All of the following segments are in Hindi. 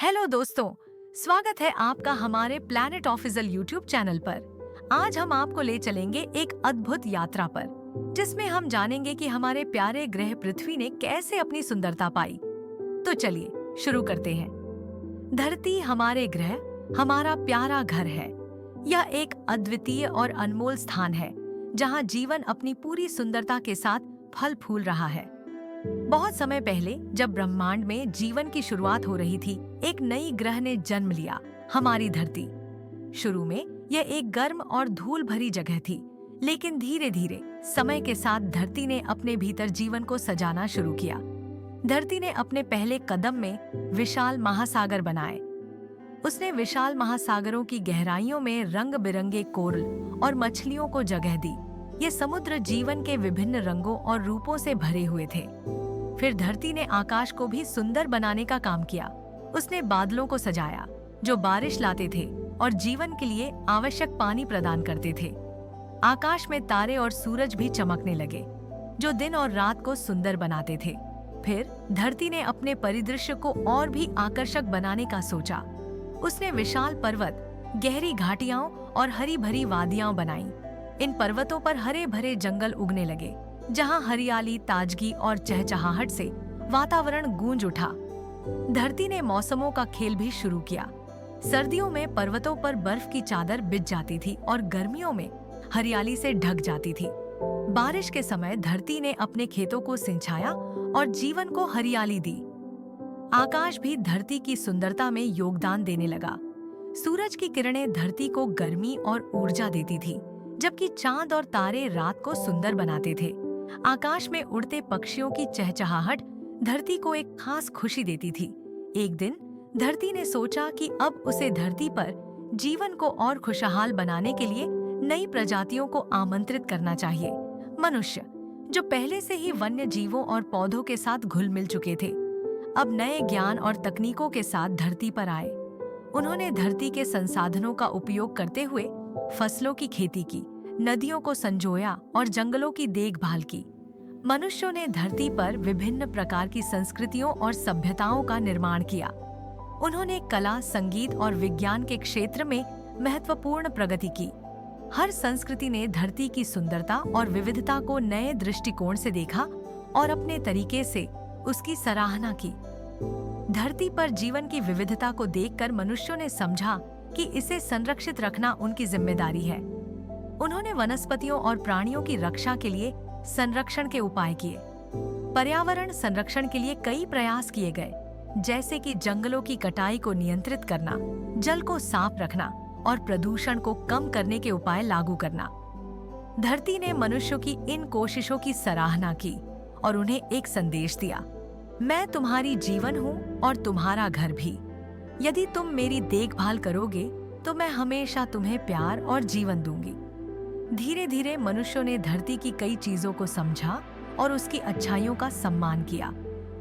हेलो दोस्तों, स्वागत है आपका हमारे प्लैनेट ऑफिशियल यूट्यूब चैनल पर। आज हम आपको ले चलेंगे एक अद्भुत यात्रा पर, जिसमें हम जानेंगे कि हमारे प्यारे ग्रह पृथ्वी ने कैसे अपनी सुंदरता पाई। तो चलिए शुरू करते हैं। धरती हमारे ग्रह, हमारा प्यारा घर है। यह एक अद्वितीय और अनमोल स्थान है, जहां जीवन अपनी पूरी सुंदरता के साथ फल फूल रहा है। बहुत समय पहले जब ब्रह्मांड में जीवन की शुरुआत हो रही थी, एक नई ग्रह ने जन्म लिया, हमारी धरती। शुरू में यह एक गर्म और धूल भरी जगह थी, लेकिन धीरे धीरे समय के साथ धरती ने अपने भीतर जीवन को सजाना शुरू किया। धरती ने अपने पहले कदम में विशाल महासागर बनाए। उसने विशाल महासागरों की गहराइयों में रंग बिरंगे कोरल और मछलियों को जगह दी। ये समुद्र जीवन के विभिन्न रंगों और रूपों से भरे हुए थे। फिर धरती ने आकाश को भी सुंदर बनाने का काम किया। उसने बादलों को सजाया, जो बारिश लाते थे और जीवन के लिए आवश्यक पानी प्रदान करते थे। आकाश में तारे और सूरज भी चमकने लगे, जो दिन और रात को सुंदर बनाते थे। फिर धरती ने अपने परिदृश्य को और भी आकर्षक बनाने का सोचा। उसने विशाल पर्वत, गहरी घाटियां और हरी भरी वादियां बनाई। इन पर्वतों पर हरे भरे जंगल उगने लगे, जहां हरियाली, ताजगी और चहचहाहट से वातावरण गूंज उठा। धरती ने मौसमों का खेल भी शुरू किया। सर्दियों में पर्वतों पर बर्फ की चादर बिछ जाती थी और गर्मियों में हरियाली से ढक जाती थी। बारिश के समय धरती ने अपने खेतों को सिंचाया और जीवन को हरियाली दी। आकाश भी धरती की सुंदरता में योगदान देने लगा। सूरज की किरणें धरती को गर्मी और ऊर्जा देती थी, जबकि चांद और तारे रात को सुंदर बनाते थे। आकाश में उड़ते पक्षियों की चहचहाहट धरती को एक खास खुशी देती थी। एक दिन धरती ने सोचा कि अब उसे धरती पर जीवन को और खुशहाल बनाने के लिए नई प्रजातियों को आमंत्रित करना चाहिए। मनुष्य, जो पहले से ही वन्य जीवों और पौधों के साथ घुल मिल चुके थे, अब नए ज्ञान और तकनीकों के साथ धरती पर आए। उन्होंने धरती के संसाधनों का उपयोग करते हुए फसलों की खेती की, नदियों को संजोया और जंगलों की देखभाल की। मनुष्यों ने धरती पर विभिन्न प्रकार की संस्कृतियों और सभ्यताओं का निर्माण किया। उन्होंने कला, संगीत और विज्ञान के क्षेत्र में महत्वपूर्ण प्रगति की। हर संस्कृति ने धरती की सुंदरता और विविधता को नए दृष्टिकोण से देखा और अपने तरीके से उसकी सराहना की। धरती पर जीवन की विविधता को देखकर मनुष्यों ने समझा कि इसे संरक्षित रखना उनकी जिम्मेदारी है। उन्होंने वनस्पतियों और प्राणियों की रक्षा के लिए संरक्षण के उपाय किए। पर्यावरण संरक्षण के लिए कई प्रयास किए गए, जैसे कि जंगलों की कटाई को नियंत्रित करना, जल को साफ रखना और प्रदूषण को कम करने के उपाय लागू करना। धरती ने मनुष्यों की इन कोशिशों की सराहना की और उन्हें एक संदेश दिया, मैं तुम्हारी जीवन हूँ और तुम्हारा घर भी। यदि तुम मेरी देखभाल करोगे तो मैं हमेशा तुम्हें प्यार और जीवन दूंगी। धीरे धीरे मनुष्यों ने धरती की कई चीजों को समझा और उसकी अच्छाइयों का सम्मान किया।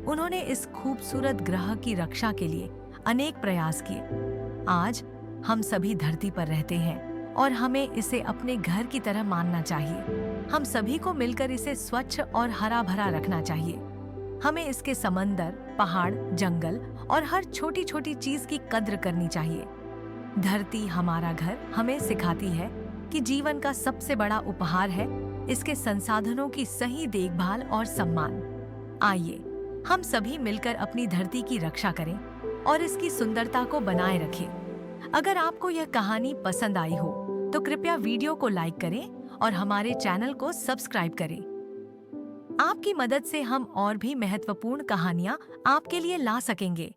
उन्होंने इस खूबसूरत ग्रह की रक्षा के लिए अनेक प्रयास किए। आज हम सभी धरती पर रहते हैं और हमें इसे अपने घर की तरह मानना चाहिए। हम सभी को मिलकर इसे स्वच्छ और हरा भरा रखना चाहिए। हमें इसके समंदर, पहाड़, जंगल और हर छोटी छोटी चीज की कद्र करनी चाहिए। धरती हमारा घर हमें सिखाती है कि जीवन का सबसे बड़ा उपहार है इसके संसाधनों की सही देखभाल और सम्मान। आइए हम सभी मिलकर अपनी धरती की रक्षा करें और इसकी सुंदरता को बनाए रखें। अगर आपको यह कहानी पसंद आई हो तो कृपया वीडियो को लाइक करें और हमारे चैनल को सब्सक्राइब करें। आपकी मदद से हम और भी महत्वपूर्ण कहानियां आपके लिए ला सकेंगे।